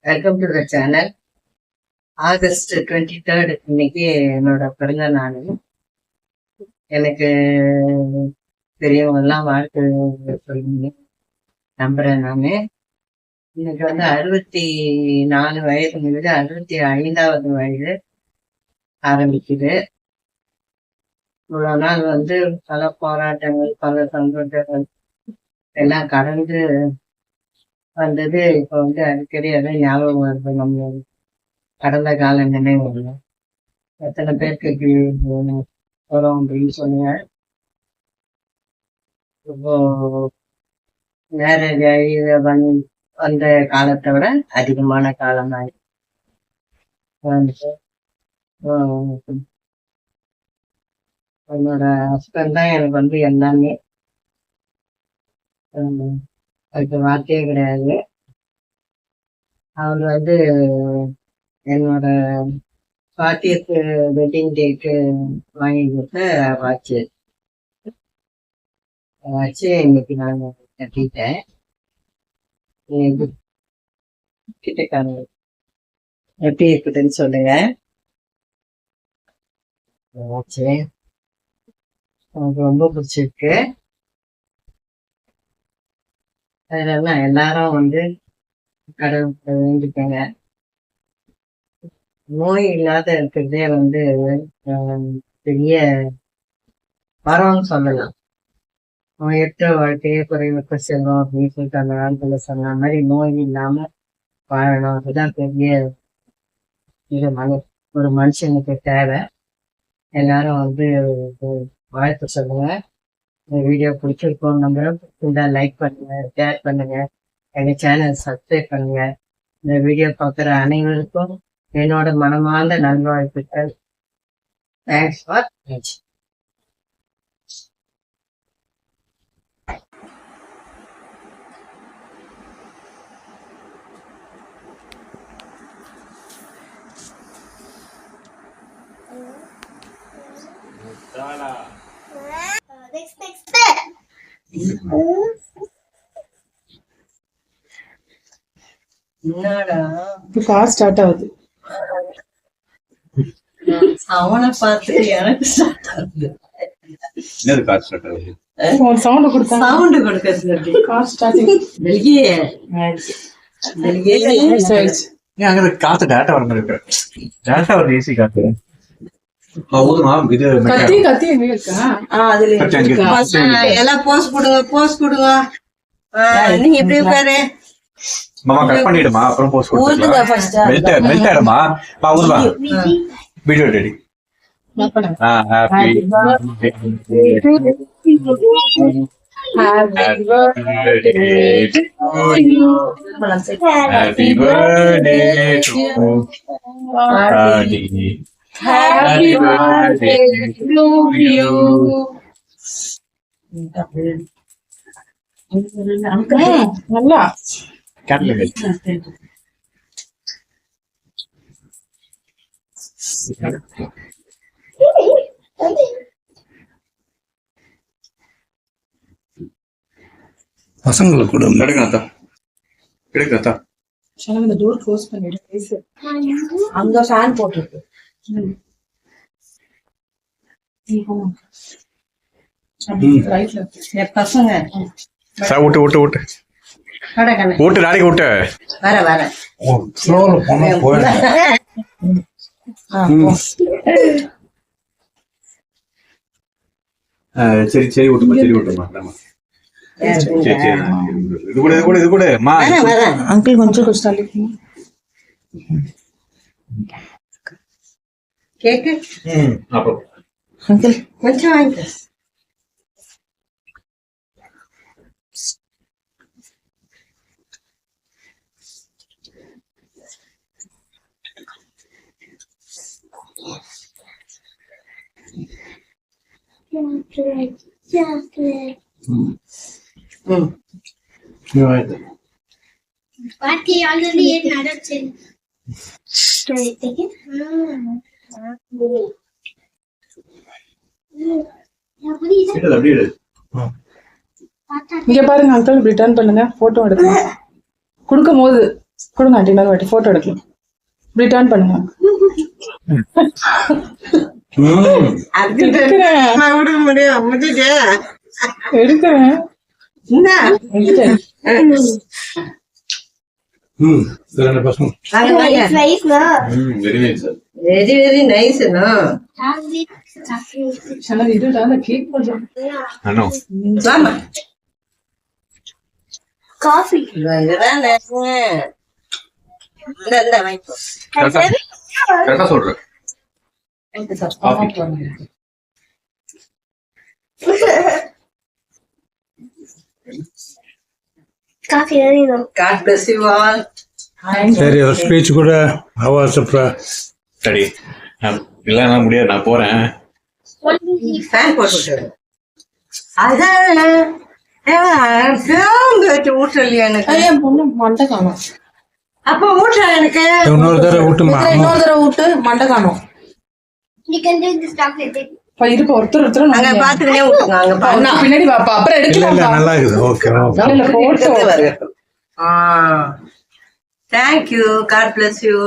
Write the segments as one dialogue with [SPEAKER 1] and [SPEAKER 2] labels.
[SPEAKER 1] Welcome to the channel. August 23 இன்னைக்கு என்னோட பிறந்த நாள். எனக்கு பெரியவங்கெல்லாம் வாழ்த்து சொல்லுங்க நம்புறேன். நான் இன்னைக்கு 64 வயது முடிது, 65வது வயது ஆரம்பிக்குது. இவ்வளோ நாள் பல போராட்டங்கள், பல சந்தோஷங்கள் எல்லாம் கடந்து வந்தது. இப்போ அடிக்கடி எல்லாம் ஞாபகம் வருது. நம்ம கடந்த கால நினைவுகள் எத்தனை பேருக்கு வரும் அப்படின்னு சொன்னீங்க. இப்போ மேரேஜ் ஆகி வந்த காலத்தை விட அதிகமான காலம் ஆயிடுச்சு. என்னோட ஹஸ்பண்ட் தான் எனக்கு எல்லாமே. அதுக்கு வார்த்தையே கிடையாது. அவர் என்னோட 40th வெட்டிங் டேக்கு வாங்கி கொடுத்த வாட்சு இன்னைக்கு நான் கட்டிட்டேன். கிட்டக்காரங்க எப்படி இருக்குதுன்னு சொல்லுங்க. வாட்சு எனக்கு ரொம்ப பிடிச்சிருக்கு. அதெல்லாம் எல்லாரும் கடவுளுக்கு வேண்டிக்கங்க. நோய் இல்லாத இருக்கிறதே பெரிய வரம்னு சொல்லலாம். நோயற்ற வாழ்க்கையே குறைவற்ற செல்வம் அப்படின்னு சொல்லிட்டு அந்த காலத்துல சொன்ன மாதிரி நோய் இல்லாம வாழணும். அதுதான் பெரிய ஒரு மனுஷனுக்கு தேவை. எல்லாரும் வாழ்த்து சொல்லுங்க. இந்த வீடியோ பிடிச்சிருக்கோம் நம்புறேன். லைக் பண்ணுங்க, ஷேர் பண்ணுங்க, எங்க சேனல் சப்ஸ்கிரைப் பண்ணுங்க. இந்த வீடியோ பார்க்குற அனைவருக்கும் என்னோட மனமார்ந்த நல்வாழ்த்துக்கள். தேங்க்ஸ் ஃபார் வாட்சிங். என்னடா
[SPEAKER 2] கார் ஸ்டார்ட் ஆகுது.
[SPEAKER 1] அவனை பார்த்துட்டு எனக்கு ஸ்டார்ட் ஆகுது.
[SPEAKER 2] சவுண்ட்
[SPEAKER 1] கொடுக்கறது
[SPEAKER 2] கார் ஸ்டார்டிங்.
[SPEAKER 3] காத்து டேட்டா வர மாதிரி இருக்கு. டேட்டா ஒரு ஏசி காத்து.
[SPEAKER 2] கத்தி எங்க இருக்கா?
[SPEAKER 1] எல்லாம் போஸ்ட் கொடுங்க. நீ எப்படி இருக்காரு?
[SPEAKER 3] மாமா கட் பண்ணிடுமா, அப்புறம் போஸ்ட் கொடுத்துக்கலாம். மெல்ட் ஆயிடுமா. ஊதுவா வீடியோ ரெடி. ஹாப்பி
[SPEAKER 2] நல்லா
[SPEAKER 3] பசங்களுக்கு கூட கிடைக்காதா.
[SPEAKER 2] இந்த டோர் க்ளோஸ் பண்ணிடு.
[SPEAKER 1] அங்க ஃபேன் போட்டுருக்கு. பசங்க
[SPEAKER 3] ஊட்டு நாளைக்கு ஊட்டு
[SPEAKER 1] வர
[SPEAKER 3] சரி சரி விட்டுமா, சரி விட்டுமா. சரி சரி இது கூட
[SPEAKER 2] அங்கிள் கொஞ்சம் கஷ்டம்
[SPEAKER 1] கேக்கு.
[SPEAKER 3] அப்புறம்
[SPEAKER 2] அங்கிள்
[SPEAKER 1] கொஞ்சம் வாங்கிக்க.
[SPEAKER 4] பாட்டி ஆல்ரெடி நடந்துச்சு.
[SPEAKER 2] இங்க பாருங்க அங்கிள், ரிட்டர்ன் பண்ணுங்க. போட்டோ எடுக்கணும். கொடுக்கும் போது கொடுங்க ஆண்டி இன்னொரு வாட்டி போட்டோ எடுக்கலாம். இப்படி டர்ன் பண்ணுங்க.
[SPEAKER 1] விட முடியும் முடிஞ்சு
[SPEAKER 2] எடுக்கிறேன். எடுத்துட்டேன்.
[SPEAKER 4] It's nice, no?
[SPEAKER 3] Very nice sir.
[SPEAKER 1] Very very nice.
[SPEAKER 2] சரி, இதுதான் கேக் பண்றேன்.
[SPEAKER 3] அண்ணா
[SPEAKER 4] Coffee.
[SPEAKER 3] கரெக்டா சொல்றேன்.
[SPEAKER 4] Coffee, you know.
[SPEAKER 1] God bless you all.
[SPEAKER 5] சரி, ஒரு ஸ்பீச் கூட அவசர.
[SPEAKER 3] சரி, இல்லைன்னா முடியாது, நான் போறேன்.
[SPEAKER 1] ஃபேன் போட்டு விட்டுரு. அதான் ஊட்டலையா எனக்கு?
[SPEAKER 2] என் பொண்ணு மண்டை காணும்.
[SPEAKER 1] அப்ப ஊட்டல எனக்கு.
[SPEAKER 5] இன்னொரு தடவை விட்டுமா?
[SPEAKER 2] இன்னொரு தடவை விட்டு மண்டை காணும்.
[SPEAKER 4] You can take this chocolate.
[SPEAKER 2] இருப்ப ஒருத்தர்
[SPEAKER 1] அங்க பாத்துக்கிட்டே விட்டுங்க. அங்க
[SPEAKER 2] அண்ணா, பின்னாடி வாப்பா, அப்புறம்
[SPEAKER 5] இல்ல இல்ல,
[SPEAKER 2] எடுக்கலாம்.
[SPEAKER 5] நல்லா இருக்குது. ஓகே
[SPEAKER 2] இல்ல photo.
[SPEAKER 1] Thank you. God bless you.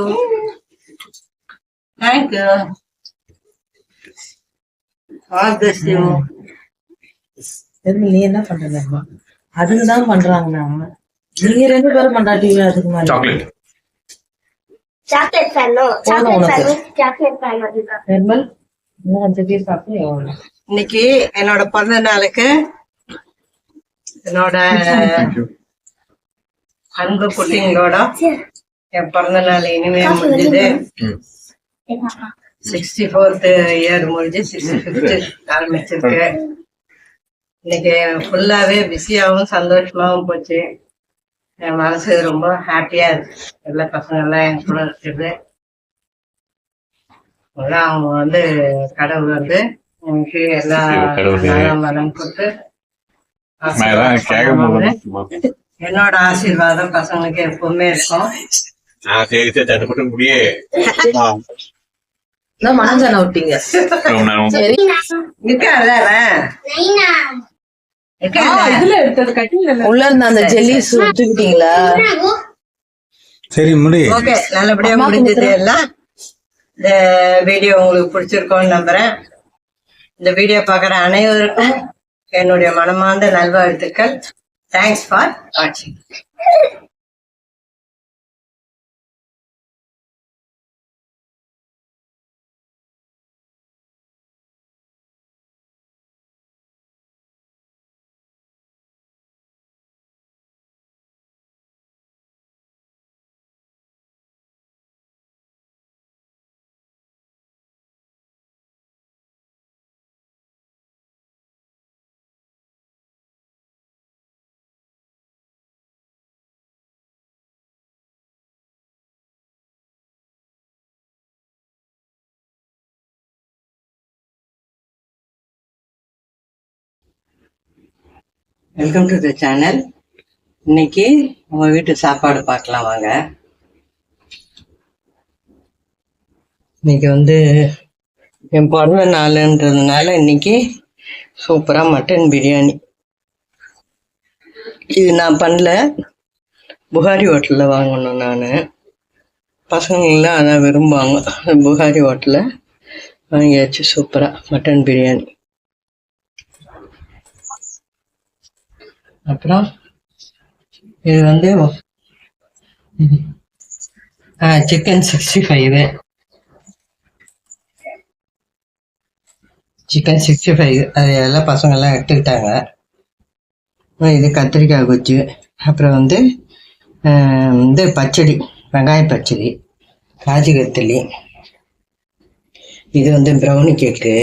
[SPEAKER 1] Thank you. God bless you.
[SPEAKER 2] நீ என்ன பண்றீங்க? அதுக்குதான் பண்றாங்கண்ணா. நீங்க 2 பேரும் பண்றாட்டீங்க. அதுக்கு மாதிரி
[SPEAKER 3] chocolate.
[SPEAKER 4] Chocolate fan, no. Chocolate fan, chocolate fan.
[SPEAKER 2] Nirmal இன்னும் 5 பீஸ் சாப்பிட்டு எவ்வளவு?
[SPEAKER 1] இன்னைக்கு என்னோட பிறந்த நாளுக்கு என்னோட அன்பு குட்டிங்களோட என் பிறந்த நாள் இனிமே முடிஞ்சது. 64th இயர் முடிஞ்சு 65th ஆரம்பிச்சிருக்கு. இன்னைக்கு ஃபுல்லாவே பிஸியாகவும் சந்தோஷமாவும் போச்சு. என் மனசு ரொம்ப ஹாப்பியா இருக்கு. எல்லா பசங்க எல்லாம் என் கூட இருக்குது. அவங்க கடவுள் எனக்கு எல்லா மனம் கொடுத்து என்னோட ஆசீர்வாதம் பசங்களுக்கு எப்பவுமே இருக்கும்.
[SPEAKER 3] தட்டுப்பட்டு முடியே
[SPEAKER 2] மனஞ்சான விட்டீங்க. இதுல எடுத்தது கட்டில உள்ள இருந்த அந்த ஜெல்லி சுட்டுக்கிட்டீங்களா?
[SPEAKER 5] சரி, முடி.
[SPEAKER 1] ஓகே, நல்லபடியா முடிஞ்சது எல்லாம். இந்த வீடியோ உங்களுக்கு பிடிச்சிருக்கோன்னு நம்புறேன். இந்த வீடியோ பார்க்குற அனைவருக்கும் என்னுடைய மனமார்ந்த நல்வாழ்த்துக்கள். தேங்க்ஸ் ஃபார் வாட்சிங். Welcome to the channel. இன்னைக்கு உங்க வீட்டு சாப்பாடு பார்க்கலாம் வாங்க. இன்னைக்கு என் பிறந்த நாளுன்றதுனால இன்னைக்கு சூப்பரா மட்டன் பிரியாணி. இது நான் பண்ணல, புகாரி ஹோட்டலில் வாங்கணும். நான் பசங்களாம் அதான் விரும்புவாங்க. புகாரி ஹோட்டலில் வாங்கியாச்சு சூப்பரா மட்டன் பிரியாணி. அப்புறம் இது சிக்கன் 65. சிக்கன் 65 அது எல்லாம் பசங்கள்லாம் எடுத்துக்கிட்டாங்க. இது கத்திரிக்காய் குச்சி. அப்புறம் பச்சடி, வெங்காய பச்சடி, காஜு கத்திலி. இது ப்ரௌனி கேக்கு.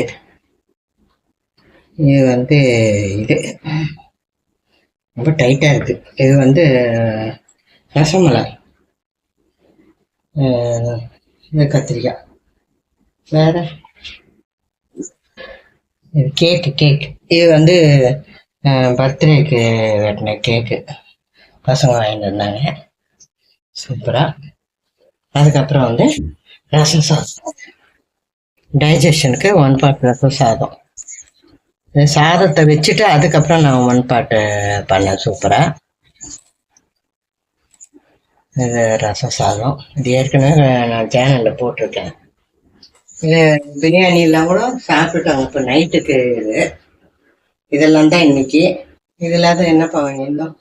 [SPEAKER 1] இது இது ரொம்ப டைட்டாக இருக்கு. இது ரசமலாய். இது கத்திரிக்காய். வேற இது கேக்கு. இது பர்த்டேக்கு வெட்டின கேக்கு பசங்க வாங்கிட்டு இருந்தாங்க சூப்பரா. அதுக்கப்புறம் ரசம் சாதம், டைஜஷனுக்கு 1 part ரசம் சாதம். சாதத்தை வச்சுட்டு அதுக்கப்புறம் நான் 1 part பண்ணேன் சூப்பரா. இது ரசம் சாதம். இது ஏற்கனவே நான் சேனலில் போட்டிருக்கேன். இது பிரியாணிலாம் கூட சாப்பிட்டுட்டாங்க. இப்போ நைட்டுக்கு இதெல்லாம் தான் இன்னைக்கு. இதில் தான் என்னப்பா வாங்கியிருந்தோம்?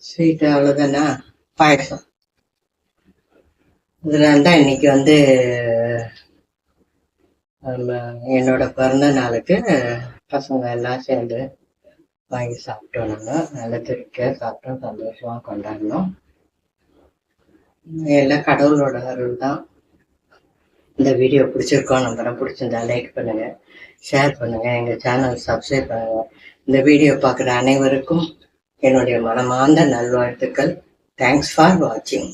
[SPEAKER 1] ஸ்வீட்டு அவ்வளோதானா? பாயசம். இதெல்லாம் தான் இன்னைக்கு வந்து என்னோட பிறந்த நாளுக்கு பசங்க எல்லாம் சேர்ந்து வாங்கி சாப்பிட்டோம். நாங்கள் நல்ல திருப்தியாக சாப்பிட்டோம், சந்தோஷமாக கொண்டாடினோம். எல்லாம் கடவுளோட அருள் தான். இந்த வீடியோ பிடிச்சிருக்கோம் நம்புறேன். பிடிச்சிருந்தா லைக் பண்ணுங்க, ஷேர் பண்ணுங்க, எங்கள் சேனல் சப்ஸ்கிரைப் பண்ணுங்க. இந்த வீடியோ பார்க்குற அனைவருக்கும் என்னுடைய மனமார்ந்த நல்வாழ்த்துக்கள். தேங்க்ஸ் ஃபார் வாட்சிங்.